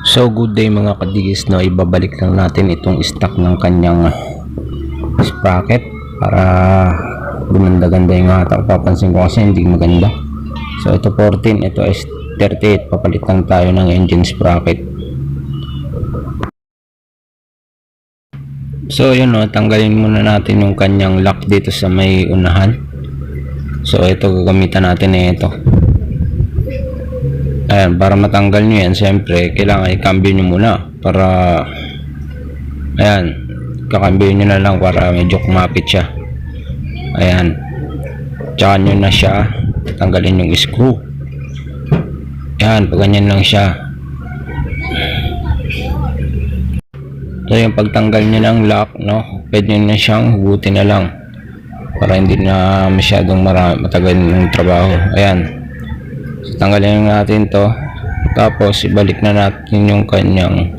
So good day mga kadigis, no, ibabalik lang natin itong stock ng kanyang sprocket para gumanda-ganda yung hatak. Papansin ko kasi hindi maganda. So ito 14, ito is 38. Papalit lang tayo ng engine sprocket. So yun, no, tanggalin muna natin yung kanyang lock dito sa may unahan. So ito gagamitan natin ito. Ayan, para matanggal nyo yan, siyempre kailangan i-cambio nyo muna para ayan, kakambio nyo na lang para medyo kumapit siya. Ayan, tsaka nyo na siya tanggalin yung screw. Ayan, pag ganyan lang siya. So yung pagtanggal nyo ng lock, no, pwede nyo na siyang hugutin na lang para hindi na masyadong matagal yung trabaho. Ayan, so tanggalin natin to, tapos ibalik na natin yung kanyang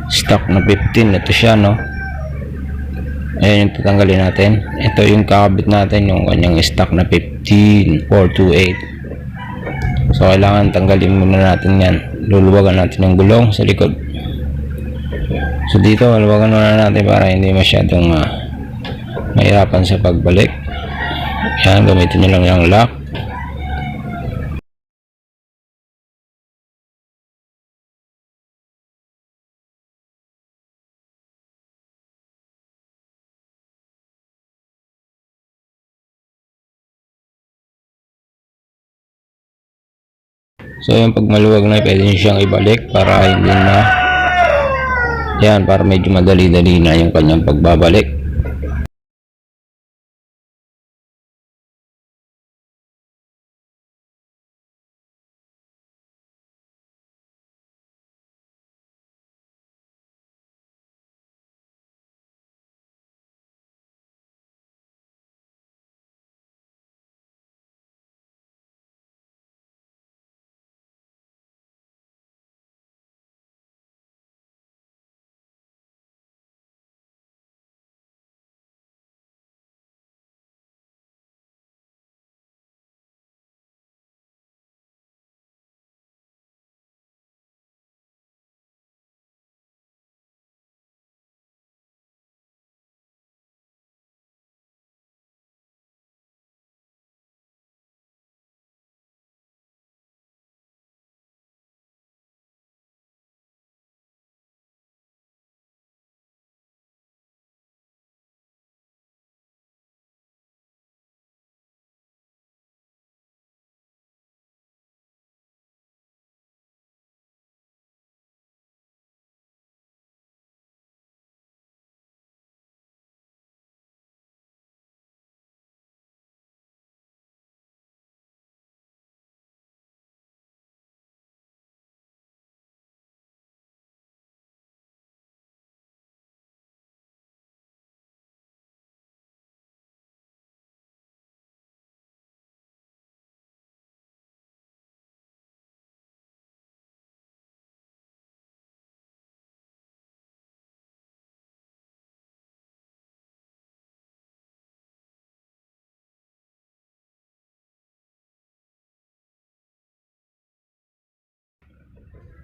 stock na 15. Ito siya, no, ayan yung tatanggalin natin. Ito yung kakabit natin, yung kanyang stock na 15428. So kailangan tanggalin muna natin yan. Luluwagan natin yung gulong sa likod. So dito luluwagan muna natin para hindi masyadong mahirapan sa pagbalik. Yan, gamitin nyo lang yung lock. So yung pag maluwag na, pwede nyo siyang ibalik para hindi na, yan, para medyo madali-dali na yung kanyang pagbabalik.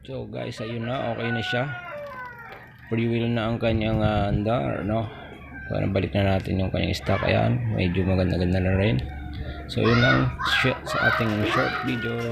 So guys, ayun na, okay na siya. Free wheel na ang kanyang andar, no. Para balik na natin yung kanyang stock. Ayan, medyo maganda-ganda na rin. So yun lang sa ating short video.